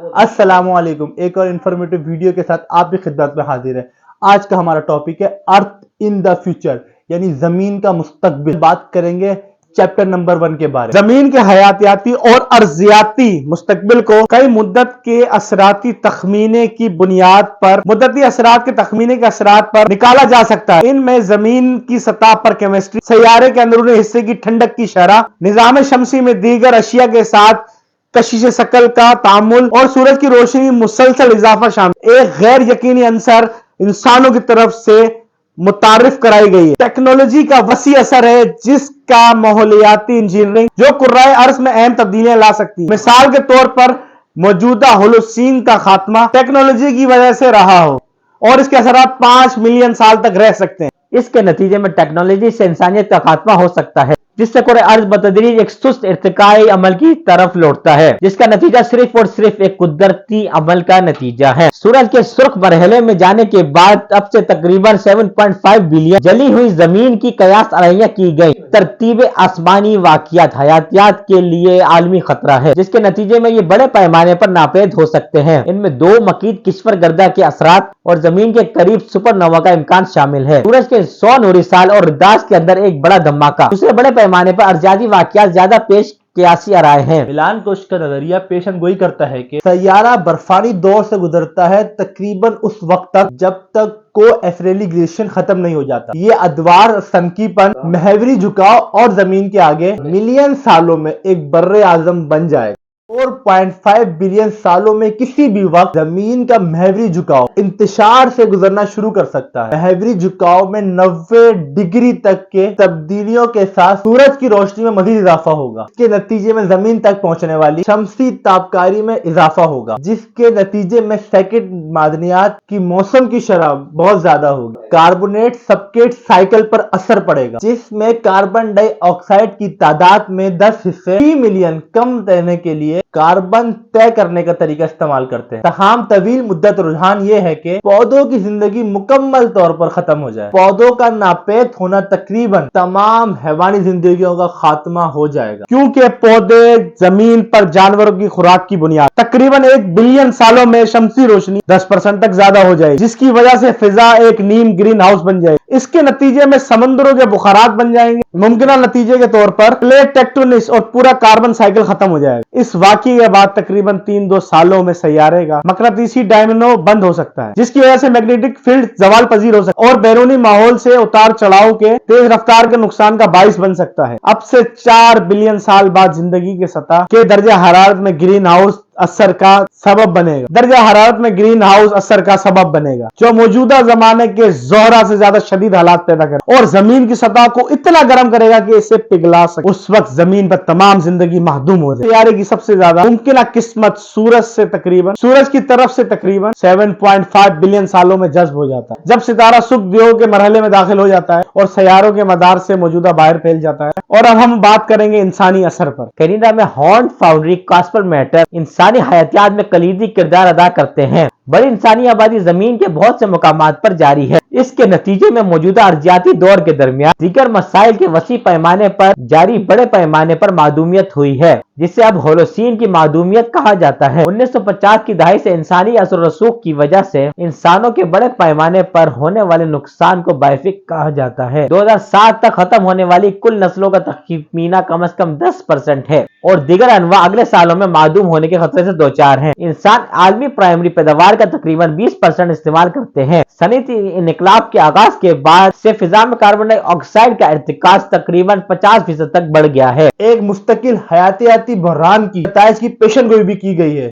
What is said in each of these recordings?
السلام علیکم، ایک اور انفارمیٹو ویڈیو کے ساتھ آپ بھی خدمت میں حاضر ہیں۔ آج کا ہمارا ٹاپک ہے ارتھ ان دا فیوچر، یعنی زمین کا مستقبل۔ بات کریں گے چیپٹر نمبر 1 کے بارے میں۔ زمین کے حیاتیاتی اور ارضیاتی مستقبل کو کئی مدتی کے اثراتی تخمینے کی بنیاد پر نکالا جا سکتا ہے۔ ان میں زمین کی سطح پر کیمسٹری، سیارے کے اندرونی حصے کی ٹھنڈک کی شرح، نظام شمسی میں دیگر اشیاء کے ساتھ کشش شکل کا تعامل اور سورج کی روشنی مسلسل اضافہ شامل ایک غیر یقینی عنصر انسانوں کی طرف سے متعارف کرائی گئی ہے۔ ٹیکنالوجی کا وسیع اثر ہے جس کا ماحولیاتی انجینئرنگ جو کرۂ ارض میں اہم تبدیلیاں لا سکتی ہے۔ مثال کے طور پر موجودہ ہولوسین کا خاتمہ ٹیکنالوجی کی وجہ سے رہا ہو اور اس کے اثرات 5 ملین سال تک رہ سکتے ہیں۔ اس کے نتیجے میں ٹیکنالوجی سے انسانیت کا خاتمہ ہو سکتا ہے، جس سے کرۂ ارض بتدریج ایک سست ارتقائی عمل کی طرف لوٹتا ہے، جس کا نتیجہ صرف اور صرف ایک قدرتی عمل کا نتیجہ ہے۔ سورج کے سرخ مرحلے میں جانے کے بعد اب سے تقریباً 7.5 بلین جلی ہوئی زمین کی قیاس آرائیاں کی گئی۔ ترتیب آسمانی واقعات حیاتیات کے لیے عالمی خطرہ ہے، جس کے نتیجے میں یہ بڑے پیمانے پر ناپید ہو سکتے ہیں۔ ان میں 2 مقید کشور گردہ کے اثرات اور زمین کے قریب سپر نوا کا امکان شامل ہے۔ سورج کے 100 نوری سال اور رداس کے اندر ایک بڑا دھماکہ۔ دوسرے بڑے پیمانے پر ارضیاتی واقعات زیادہ پیش قیاسی آرائے ہیں۔ ملان کوش کا نظریہ پیشن گوئی کرتا ہے کہ سیارہ برفانی دور سے گزرتا ہے تقریباً اس وقت تک جب تک کو ایفریلیگریشن ختم نہیں ہو جاتا۔ یہ ادوار سنکی پن، محوری جھکاؤ اور زمین کے آگے ملین سالوں میں ایک بر اعظم بن جائے گا۔ 4.5 بلین سالوں میں کسی بھی وقت زمین کا محوری جھکاؤ انتشار سے گزرنا شروع کر سکتا ہے۔ محوری جھکاؤ میں 90 ڈگری تک کے تبدیلیوں کے ساتھ سورج کی روشنی میں مزید اضافہ ہوگا۔ اس کے نتیجے میں زمین تک پہنچنے والی شمسی تابکاری میں اضافہ ہوگا، جس کے نتیجے میں سیکنڈ معدنیات کی موسم کی شرح بہت زیادہ ہوگی۔ کاربونیٹ سبکیٹ سائیکل پر اثر پڑے گا، جس میں کاربن ڈائی آکسائڈ کی تعداد میں 10 حصے 3 ملین کم دینے کے لیے کاربن طے کرنے کا طریقہ استعمال کرتے ہیں۔ تاہم طویل مدت رجحان یہ ہے کہ پودوں کی زندگی مکمل طور پر ختم ہو جائے۔ پودوں کا ناپید ہونا تقریباً تمام حیوانی زندگیوں کا خاتمہ ہو جائے گا، کیونکہ پودے زمین پر جانوروں کی خوراک کی بنیاد۔ تقریباً 1 بلین سالوں میں شمسی روشنی 10% تک زیادہ ہو جائے گی، جس کی وجہ سے فضا ایک نیم گرین ہاؤس بن جائے گی۔ اس کے نتیجے میں سمندروں کے بخارات بن جائیں گے۔ ممکنہ نتیجے کے طور پر پلیٹ ٹیکٹونکس اور پورا کاربن سائیکل ختم ہو جائے گا۔ اس واقعے کے بعد تقریباً 3-2 سالوں میں سیارے کا مقناطیسی ڈائنامو بند ہو سکتا ہے، جس کی وجہ سے میگنیٹک فیلڈ زوال پذیر ہو سکتا ہے اور بیرونی ماحول سے اتار چڑھاؤ کے تیز رفتار کے نقصان کا باعث بن سکتا ہے۔ اب سے 4 بلین سال بعد زندگی کے سطح کے درجہ حرارت میں گرین ہاؤس اثر کا سبب بنے گا، جو موجودہ زمانے کے زہرہ سے زیادہ شدید حالات پیدا کرے اور زمین کی سطح کو اتنا گرم کرے گا کہ اسے پگھلا سکے۔ اس وقت زمین پر تمام زندگی محدوم ہو جائے۔ سیارے کی سب سے زیادہ ممکنہ قسمت سورج کی طرف سے تقریباً 7.5 بلین سالوں میں جذب ہو جاتا ہے، جب ستارہ سکھ دیو کے مرحلے میں داخل ہو جاتا ہے اور سیاروں کے مدار سے موجودہ باہر پھیل جاتا ہے۔ اور اب ہم بات کریں گے انسانی اثر پر۔ کینیڈا میں ہارن فاؤنڈری کاسپر میٹر انسانی حیاتیات میں کلیدی کردار ادا کرتے ہیں۔ بڑی انسانی آبادی زمین کے بہت سے مقامات پر جاری ہے۔ اس کے نتیجے میں موجودہ ارضیاتی دور کے درمیان دیگر مسائل کے وسیع پیمانے پر جاری بڑے پیمانے پر معدومیت ہوئی ہے، جسے اب ہولوسین کی معدومیت کہا جاتا ہے۔ 1950 کی دہائی سے انسانی اثر و رسوخ کی وجہ سے انسانوں کے بڑے پیمانے پر ہونے والے نقصان کو بائیفک کہا جاتا ہے۔ 2007 تک ختم ہونے والی کل نسلوں کا تخمینہ کم از کم 10% ہے اور دیگر انواع اگلے سالوں میں معدوم ہونے کے خطرے سے دوچار ہیں۔ انسان عالمی پرائمری پیداوار کا تقریباً 20% استعمال کرتے ہیں۔ صنعتی انقلاب کے آغاز کے بعد سے فضا میں کاربن ڈائی آکسائڈ کا ارتکاز تقریباً 50% تک بڑھ گیا ہے۔ ایک مستقل حیاتیاتی بحران کی نتائج کی پیشن گوئی بھی کی گئی ہے،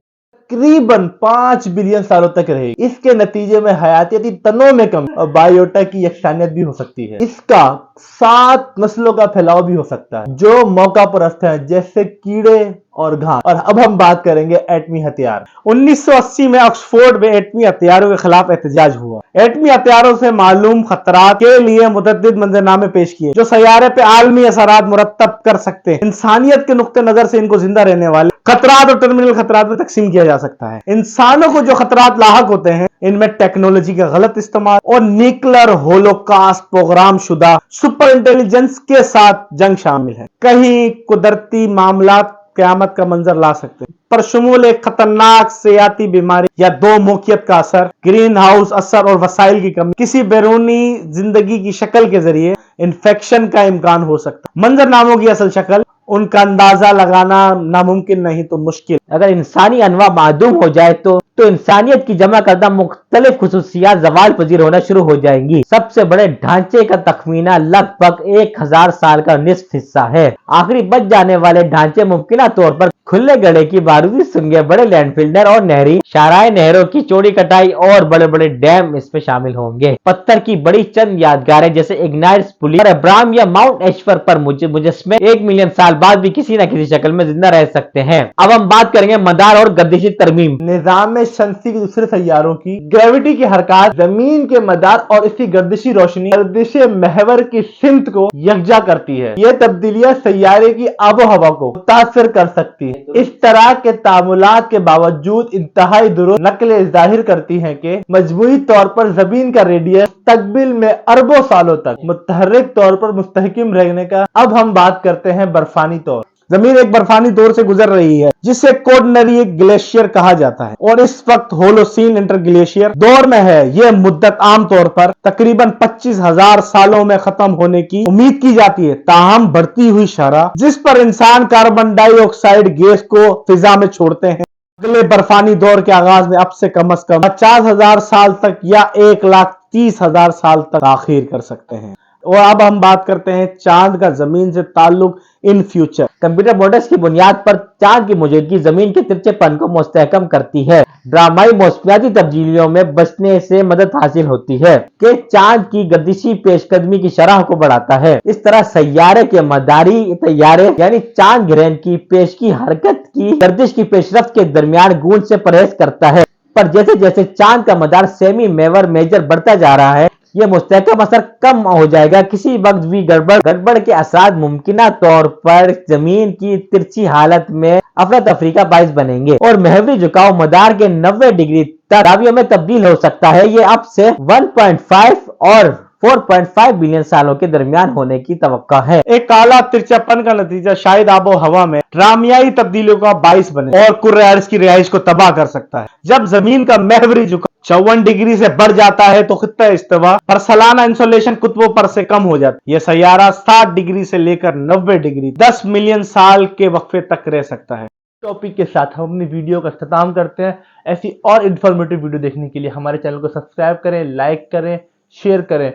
تقریباً 5 بلین سالوں تک رہے گی۔ اس کے نتیجے میں حیاتیاتی تنوع میں کمی اور بائیوٹا کی یکسانیت بھی ہو سکتی ہے۔ اس کا 7 نسلوں کا پھیلاؤ بھی ہو سکتا ہے جو موقع پرست ہیں، جیسے کیڑے اور گھاس۔ اور اب ہم بات کریں گے ایٹمی ہتھیار۔ 1980 میں آکسفورڈ میں ایٹمی ہتھیاروں کے خلاف احتجاج ہوا۔ ایٹمی ہتھیاروں سے معلوم خطرات کے لیے متعدد منظرنامے پیش کیے جو سیارے پہ عالمی اثرات مرتب کر سکتے ہیں۔ انسانیت کے نقطہ نظر سے ان کو زندہ رہنے والے خطرات اور ٹرمینل خطرات میں تقسیم کیا جا سکتا ہے۔ انسانوں کو جو خطرات لاحق ہوتے ہیں، ان میں ٹیکنالوجی کا غلط استعمال اور نیوکلر ہولوکاسٹ پروگرام شدہ سپر انٹیلیجنس کے ساتھ جنگ شامل ہے۔ کہیں قدرتی معاملات قیامت کا منظر لا سکتے ہیں۔ پر شمول ایک خطرناک سیاحتی بیماری یا دو موقعیت کا اثر، گرین ہاؤس اثر اور وسائل کی کمی، کسی بیرونی زندگی کی شکل کے ذریعے انفیکشن کا امکان ہو سکتا ہے۔ منظر ناموں کی اصل شکل، ان کا اندازہ لگانا ناممکن نہیں تو مشکل۔ اگر انسانی انواع معدوم ہو جائے تو انسانیت کی جمع کردہ مختلف خصوصیات زوال پذیر ہونا شروع ہو جائیں گی۔ سب سے بڑے ڈھانچے کا تخمینہ لگ بھگ 1000 سال کا نصف حصہ ہے۔ آخری بچ جانے والے ڈھانچے ممکنہ طور پر کھلے گڑھے کی بارودی سنگیں، بڑے لینڈ فلڈر اور نہری شاہراہیں، نہروں کی چوڑی کٹائی اور بڑے بڑے ڈیم اس میں شامل ہوں گے۔ پتھر کی بڑی چند یادگاریں جیسے اگنائٹس پولی اور ابراہم یا ماؤنٹ ایشور پر مجسمے 1 ملین سال بعد بھی کسی نہ کسی شکل میں زندہ رہ سکتے ہیں۔ اب ہم بات کریں گے مدار اور گردشی ترمیم۔ نظام شمسی کے دوسرے سیاروں کی گریوٹی کی حرکات زمین کے مدار اور اس کی گردشی روشنی گردش محور کی سمت کو یکجا کرتی ہے۔ یہ تبدیلیاں سیارے کی آب و ہوا کو متاثر کر سکتی ہیں۔ اس طرح کے تعاملات کے باوجود انتہائی درست نقلیں ظاہر کرتی ہیں کہ مجموعی طور پر زمین کا ریڈیس مستقبل میں اربوں سالوں تک متحرک طور پر مستحکم رہنے کا۔ اب ہم بات کرتے ہیں برفانی طور۔ زمین ایک برفانی دور سے گزر رہی ہے جسے کوڈنری گلیشیئر کہا جاتا ہے اور اس وقت ہولوسین انٹر گلیشیئر دور میں ہے۔ یہ مدت عام طور پر تقریباً 25,000 سالوں میں ختم ہونے کی امید کی جاتی ہے، تاہم بڑھتی ہوئی شرح جس پر انسان کاربن ڈائی آکسائڈ گیس کو فضا میں چھوڑتے ہیں اگلے برفانی دور کے آغاز میں اب سے کم 50,000 سال تک یا 1,30,000 سال تک تاخیر کر سکتے ہیں۔ اور اب ہم بات کرتے ہیں چاند کا زمین سے تعلق ان فیوچر۔ کمپیوٹر ماڈلز کی بنیاد پر چاند کی موجودگی زمین کے ترچھے پن کو مستحکم کرتی ہے۔ ڈرامائی موسمیاتی تبدیلیوں میں بچنے سے مدد حاصل ہوتی ہے کہ چاند کی گردشی پیش قدمی کی شرح کو بڑھاتا ہے۔ اس طرح سیارے کے مداری تیارے یعنی چاند گرہن کی پیش کی حرکت کی گردش کی پیش رفت کے درمیان گونج سے پرہیز کرتا ہے، پر جیسے جیسے چاند کا مدار سیمی میور میجر بڑھتا جا رہا ہے یہ مستحکم اثر کم ہو جائے گا۔ کسی وقت بھی گڑبڑ کے اثرات ممکنہ طور پر زمین کی ترچھی حالت میں افراتفری کا باعث بنیں گے اور محوری جھکاؤ مدار کے 90 ڈگری تک زاویوں میں تبدیل ہو سکتا ہے۔ یہ اب سے 1.5 اور 4.5 بلین سالوں کے درمیان ہونے کی توقع ہے۔ ایک اعلیٰ ترچھا پن کا نتیجہ شاید آب و ہوا میں ڈرامائی تبدیلیوں کا باعث بنے اور کرۂ ارض کی رہائش کو تباہ کر سکتا ہے۔ جب زمین کا محوری جھکاؤ 54 ڈگری سے بڑھ جاتا ہے تو خطہ استوا پر سالانہ انسولیشن قطبوں پر سے کم ہو جاتا ہے۔ یہ سیارہ 60 ڈگری سے لے کر 90 ڈگری 10 ملین سال کے وقفے تک رہ سکتا ہے۔ ٹاپک کے ساتھ ہم اپنی ویڈیو کا اختتام کرتے ہیں۔ ایسی اور انفارمیٹو ویڈیو دیکھنے کے لیے ہمارے چینل کو سبسکرائب کریں، لائک کریں، شیئر کریں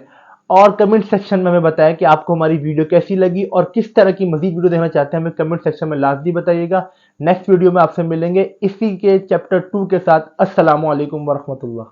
اور کمنٹ سیکشن میں ہمیں بتائیں کہ آپ کو ہماری ویڈیو کیسی لگی اور کس طرح کی مزید ویڈیو دیکھنا چاہتے ہیں، ہمیں کمنٹ سیکشن میں لازمی بتائیے گا۔ نیکسٹ ویڈیو میں آپ سے ملیں گے اسی کے چیپٹر 2 کے ساتھ۔ السلام علیکم ورحمۃ اللہ۔